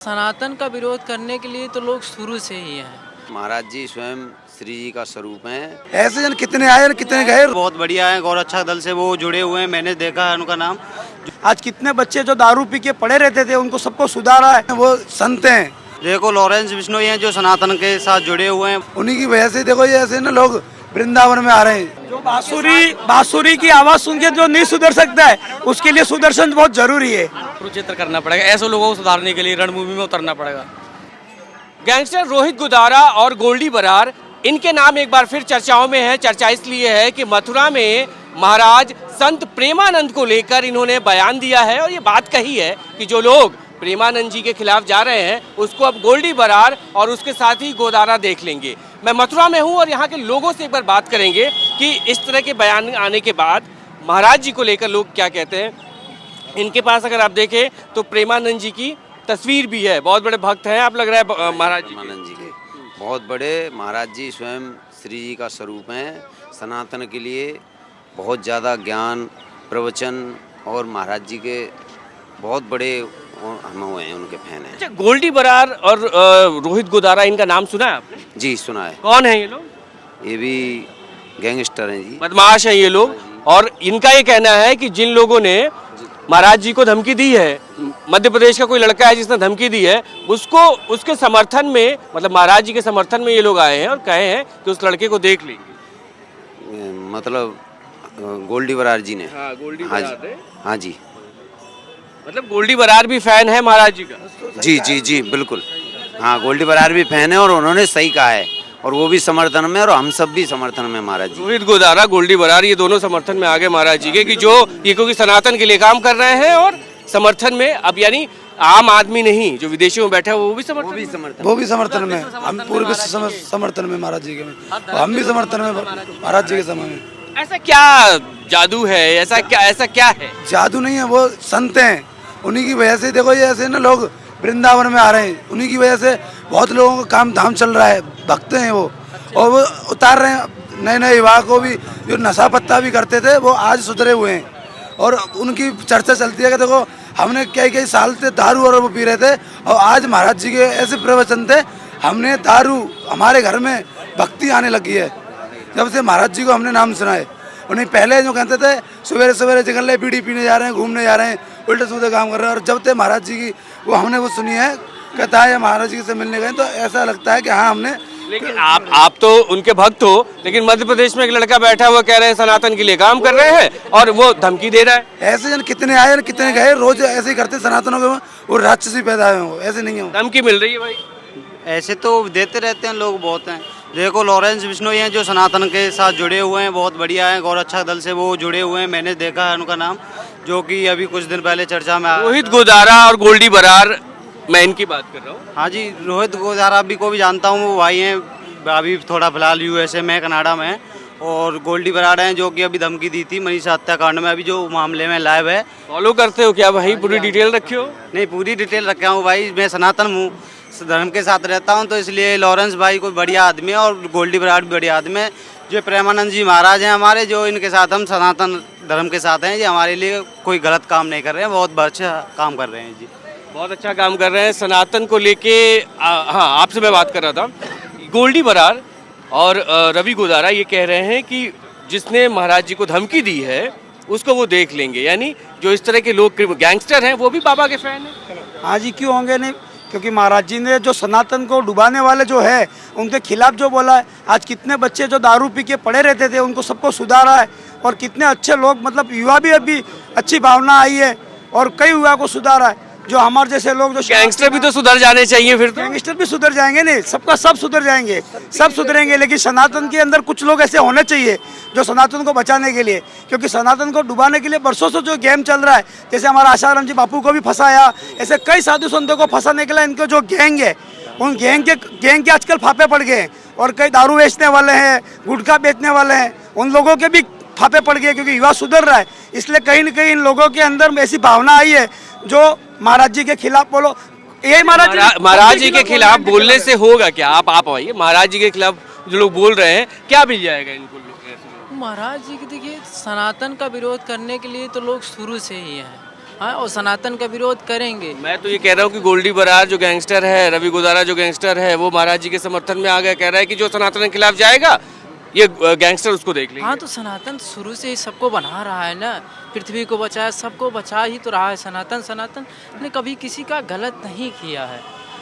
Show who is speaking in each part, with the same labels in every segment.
Speaker 1: सनातन का विरोध करने के लिए तो लोग शुरू से ही हैं।
Speaker 2: महाराज जी स्वयं श्री जी का स्वरूप हैं।
Speaker 3: ऐसे जन कितने आए और कितने गए।
Speaker 4: बहुत बढ़िया है, गौरक्षा दल से वो जुड़े हुए हैं, मैंने देखा है उनका नाम।
Speaker 3: आज कितने बच्चे जो दारू पी के पड़े रहते थे उनको सबको सुधारा है, वो संत हैं।
Speaker 4: देखो लॉरेंस बिश्नोई हैं जो सनातन के साथ जुड़े हुए हैं।
Speaker 3: उन्हीं की वजह से देखो ये ऐसे ना लोग वृंदावन में आ रहे हैं। जो बांसुरी की आवाज सुन के जो नहीं सुधर सकता है उसके लिए सुदर्शन बहुत जरूरी है।
Speaker 5: कुरुक्षेत्र करना पड़ेगा, ऐसे लोगों को सुधारने के लिए रणभूमि में उतरना पड़ेगा। गैंगस्टर रोहित गुदारा और गोल्डी बरार, इनके नाम एक बार फिर चर्चाओं में है। चर्चा इसलिए है कि मथुरा में महाराज संत प्रेमानंद को लेकर इन्होंने बयान दिया है और ये बात कही है कि जो लोग प्रेमानंद जी के खिलाफ जा रहे हैं उसको अब गोल्डी बरार और उसके साथ ही गोदारा देख लेंगे। मैं मथुरा में हूँ और यहाँ के लोगों से एक बार बात करेंगे कि इस तरह के बयान आने के बाद महाराज जी को लेकर लोग क्या कहते हैं। इनके पास अगर आप देखें तो प्रेमानंद जी की तस्वीर भी है, बहुत बड़े भक्त हैं आप लग रहा है महाराज जी
Speaker 2: के बहुत बड़े। महाराज जी स्वयं श्री जी का स्वरूप हैं। सनातन के लिए बहुत ज़्यादा ज्ञान प्रवचन और महाराज जी के बहुत बड़े हम हुए हैं, उनके फैन हैं।
Speaker 5: अच्छा, गोल्डी बरार और रोहित गुदारा, इनका नाम सुना है आपने?
Speaker 2: जी सुना है।
Speaker 5: कौन है ये लोग?
Speaker 2: ये भी गैंगस्टर हैं जी,
Speaker 5: बदमाश हैं ये लोग। और इनका ये कहना है कि जिन लोगों ने महाराज जी को धमकी दी है, मध्य प्रदेश का कोई लड़का है जिसने धमकी दी है, उसको उसके समर्थन में, मतलब महाराज जी के समर्थन में ये लोग आए हैं और कहे हैं कि उस लड़के को देख लेंगे।
Speaker 2: मतलब गोल्डी बरार जी ने।
Speaker 5: हाँ, गोल्डी
Speaker 2: हाँ
Speaker 5: बरार
Speaker 2: जी,
Speaker 5: ने।
Speaker 2: हाँ जी,
Speaker 5: मतलब गोल्डी बरार भी फैन है महाराज जी का?
Speaker 2: जी जी जी बिल्कुल। हाँ, गोल्डी बरार भी फैन है और उन्होंने सही कहा है और वो भी समर्थन में और हम सब भी समर्थन में महाराज जी।
Speaker 5: रोहित गुदारा, गोल्डी बरार, ये दोनों समर्थन में आगे महाराज जी के कि जो ये क्योंकि सनातन के लिए काम कर रहे हैं और समर्थन में। अब यानी आम आदमी नहीं, जो विदेशों में बैठा है वो भी समर्थन
Speaker 3: में। हम पूरे समर्थन में महाराज जी के, हम भी समर्थन में महाराज जी के समय में।
Speaker 5: ऐसा क्या जादू है, ऐसा क्या है?
Speaker 3: जादू नहीं है, वो संत हैं। उन्हीं की वजह से देखो ये ऐसे ना लोग वृंदावन में आ रहे हैं। उन्हीं की वजह से बहुत लोगों का काम धाम चल रहा है, भक्त हैं वो। और वो उतार रहे हैं नए नए युवा को भी, जो नशा पत्ता भी करते थे वो आज सुधरे हुए हैं। और उनकी चर्चा चलती है कि देखो हमने कई साल से दारू और वो पी रहे थे और आज महाराज जी के ऐसे प्रवचन थे, हमने दारू, हमारे घर में भक्ति आने लगी है जब से महाराज जी को हमने नाम सुना है। उन्हें पहले जो कहते थे सवेरे सवेरे जगह बीड़ी पीने जा रहे हैं, घूमने जा रहे हैं, उल्टे सीधे काम कर रहे हैं। और जब से महाराज जी की वो हमने वो सुनी है, कहता है महाराज जी से मिलने गए तो ऐसा लगता है कि हाँ हमने।
Speaker 5: लेकिन आप तो उनके भक्त हो, लेकिन मध्य प्रदेश में एक लड़का बैठा हुआ कह रहे हैं सनातन के लिए काम कर रहे हैं और वो धमकी दे रहा है।
Speaker 3: ऐसे जन कितने आए और कितने गए, रोज ऐसे ही करते सनातनों के, वो राक्षसी पैदा हुए, ऐसे नहीं है।
Speaker 5: धमकी मिल रही है भाई?
Speaker 4: ऐसे तो देते रहते हैं लोग, बहुत हैं। देखो लॉरेंस बिश्नोई हैं जो सनातन के साथ जुड़े हुए हैं, बहुत बढ़िया है, गौरक्षा दल से वो जुड़े हुए हैं, मैंने देखा है उनका नाम, जो कि अभी कुछ दिन पहले चर्चा में आया।
Speaker 5: रोहित गुदारा और गोल्डी बरार, मैं इनकी बात कर रहा हूँ।
Speaker 4: हाँ जी, रोहित गुदारा अभी को भी जानता हूँ, वो भाई हैं, अभी थोड़ा फिलहाल यूएसए में, कनाडा में। और गोल्डी बरार हैं जो कि अभी धमकी दी थी मनीषा हत्याकांड में, अभी जो मामले में लाइव है।
Speaker 5: फॉलो करते हो क्या भाई? पूरी डिटेल रखे हो?
Speaker 4: नहीं, पूरी डिटेल रखा हूँ भाई, मैं सनातन हूँ, धर्म के साथ रहता हूँ, तो इसलिए लॉरेंस भाई कोई बढ़िया आदमी है और गोल्डी बरार भी बढ़िया आदमी है। जो प्रेमानंद जी महाराज हैं हमारे, जो इनके साथ हम सनातन धर्म के साथ हैं, ये हमारे लिए कोई गलत काम नहीं कर रहे हैं, बहुत अच्छा काम कर रहे हैं जी,
Speaker 5: बहुत अच्छा काम कर रहे हैं सनातन को लेके। हाँ, आपसे मैं बात कर रहा था। गोल्डी बरार और रवि गुदारा ये कह रहे हैं कि जिसने महाराज जी को धमकी दी है उसको वो देख लेंगे, यानी जो इस तरह के लोग गैंगस्टर हैं वो भी बाबा के फैन हैं।
Speaker 3: हाँ जी, क्यों होंगे नहीं, क्योंकि महाराज जी ने जो सनातन को डुबाने वाले जो है उनके खिलाफ जो बोला है। आज कितने बच्चे जो दारू पी के पड़े रहते थे उनको सबको सुधारा है और कितने अच्छे लोग, मतलब युवा भी अभी अच्छी भावना आई है और कई युवा को सुधारा है। जो हमारे जैसे लोग जो
Speaker 5: गैंगस्टर भी तो सुधर जाने चाहिए, फिर तो
Speaker 3: गैंगस्टर भी सुधर जाएंगे, नहीं सबका सब सुधर जाएंगे, सब सुधरेंगे। लेकिन सनातन के अंदर कुछ लोग ऐसे होने चाहिए जो सनातन को बचाने के लिए, क्योंकि सनातन को डुबाने के लिए बरसों से जो गेम चल रहा है, जैसे हमारा आशाराम जी बापू को भी फंसाया, ऐसे कई साधु संतों को फंसाने के लिए इनके जो गैंग है, उन गैंग के आजकल फापे पड़ गए हैं। और कई दारू बेचने वाले हैं, गुटखा बेचने वाले हैं, उन लोगों के भी फापे पड़ गए, क्योंकि युवा सुधर रहा है। इसलिए कहीं न कहीं इन लोगों के अंदर ऐसी भावना आई है जो महाराज जी के खिलाफ बोलो। ये
Speaker 5: महाराज जी के खिलाफ बोलने से होगा क्या? आप आइए, महाराज जी के खिलाफ जो लोग बोल रहे हैं क्या मिल जाएगा इनको?
Speaker 1: महाराज जी की देखिए, सनातन का विरोध करने के लिए तो लोग शुरू से ही हैं। हाँ, और सनातन का विरोध करेंगे।
Speaker 5: मैं तो ये कह रहा हूँ कि गोल्डी बरार जो गैंगस्टर है, रवि गुदारा जो गैंगस्टर है, वो महाराज जी के समर्थन में आ गया, कह रहा है कि जो सनातन के खिलाफ जाएगा ये गैंगस्टर उसको देख लेंगे।
Speaker 1: हाँ, तो सनातन शुरू से ही सबको बना रहा है ना, पृथ्वी को बचाया, सबको बचा ही तो रहा है सनातन। सनातन ने कभी किसी का गलत नहीं किया है।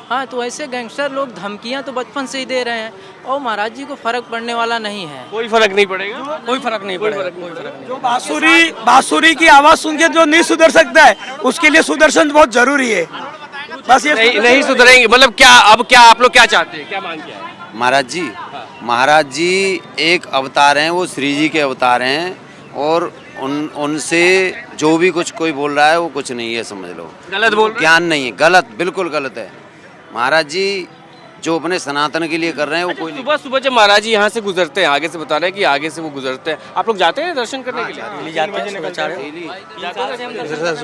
Speaker 1: हाँ, तो ऐसे गैंगस्टर लोग धमकियाँ तो बचपन से ही दे रहे हैं और महाराज जी को फर्क पड़ने वाला नहीं है।
Speaker 5: कोई फर्क नहीं पड़ेगा,
Speaker 1: कोई फर्क नहीं पड़ेगा।
Speaker 6: जो बांसुरी की आवाज सुन के जो नहीं सुधर सकता है उसके लिए सुदर्शन बहुत जरूरी है। बस ये
Speaker 5: नहीं सुधरेंगे, मतलब क्या अब क्या आप लोग क्या चाहते हैं, क्या मांग किया है?
Speaker 2: महाराज जी एक अवतार हैं, वो श्री जी के अवतार हैं और उनसे जो भी कुछ कोई बोल रहा है वो कुछ नहीं है, समझ लो
Speaker 5: गलत बोल रहे हैं?
Speaker 2: ज्ञान नहीं है, गलत, बिल्कुल गलत है। महाराज जी जो अपने सनातन के लिए कर रहे हैं वो कोई नहीं।
Speaker 5: सुबह सुबह जब महाराज जी यहाँ से गुजरते हैं, आगे से बता रहे हैं कि आगे से वो गुजरते हैं, आप लोग जाते हैं दर्शन करने के लिए?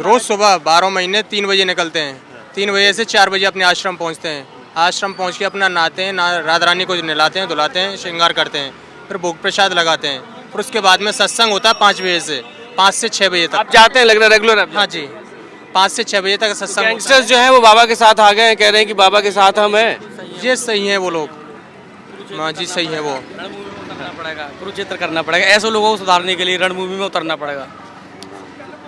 Speaker 7: रोज सुबह 12 महीने 3 बजे निकलते हैं, 3 बजे से 4 बजे अपने आश्रम पहुंचते हैं। आश्रम पहुंच के अपना नहाते हैं, राधा रानी को नहलाते हैं, धुलाते हैं, श्रृंगार करते हैं, फिर भोग प्रसाद लगाते हैं। फिर उसके बाद में सत्संग होता है 5 बजे से 5 से 6 बजे तक।
Speaker 5: आप जाते हैं, लग रहा है रेगुलर?
Speaker 7: हाँ जी, 5 से 6 बजे तक सत्संग।
Speaker 5: गैंगस्टर्स जो है वो बाबा के साथ आ गए हैं, कह रहे हैं कि बाबा के साथ हम हैं।
Speaker 7: ये सही है वो लोग, हाँ जी सही है वो।
Speaker 8: करना पड़ेगा, कुरुक्षेत्र करना पड़ेगा, ऐसे लोगों को सुधारने के लिए रणभूमि में उतरना पड़ेगा।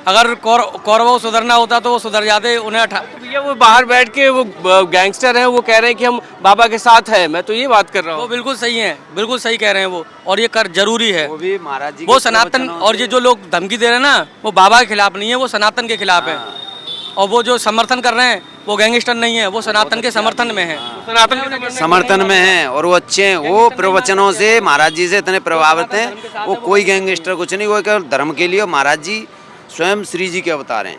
Speaker 8: अगर कौरवों को सुधरना होता तो वो सुधर जाते, उन्हें
Speaker 5: भैया वो बाहर बैठ के वो गैंगस्टर हैं, वो कह रहे हैं कि हम बाबा के साथ हैं। मैं तो ये बात कर रहा
Speaker 8: वो
Speaker 5: हूँ।
Speaker 8: बिल्कुल सही है, बिल्कुल सही कह रहे हैं वो, और ये कर जरूरी है।
Speaker 2: वो भी महाराज जी
Speaker 8: वो
Speaker 2: के
Speaker 8: सनातन,
Speaker 2: प्रवचनों
Speaker 8: और ये जो लोग धमकी दे रहे हैं ना, वो बाबा के खिलाफ नहीं है, वो सनातन के खिलाफ है। और वो जो समर्थन कर रहे हैं वो गैंगस्टर नहीं है, वो सनातन के समर्थन में है।
Speaker 5: सनातन के
Speaker 2: समर्थन में हैं और वो अच्छे हैं। वो प्रवचनों से महाराज जी से इतने प्रभावित हैं, वो कोई गैंगस्टर कुछ नहीं, वो केवल धर्म के लिए महाराज जी स्वयं श्री जी के अवतार हैं।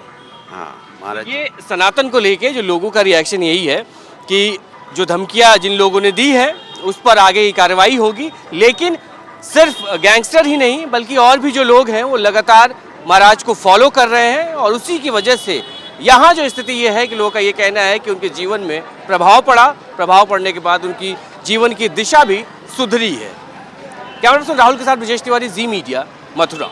Speaker 2: हाँ, महाराज
Speaker 5: ये सनातन को लेके जो लोगों का रिएक्शन यही है कि जो धमकियां जिन लोगों ने दी है उस पर आगे की कार्रवाई होगी। लेकिन सिर्फ गैंगस्टर ही नहीं बल्कि और भी जो लोग हैं वो लगातार महाराज को फॉलो कर रहे हैं और उसी की वजह से यहाँ जो स्थिति ये है कि लोगों का ये कहना है कि उनके जीवन में प्रभाव पड़ा, प्रभाव पड़ने के बाद उनकी जीवन की दिशा भी सुधरी है। कैमरा पर्सन राहुल के साथ ब्रजेश तिवारी, जी मीडिया, मथुरा।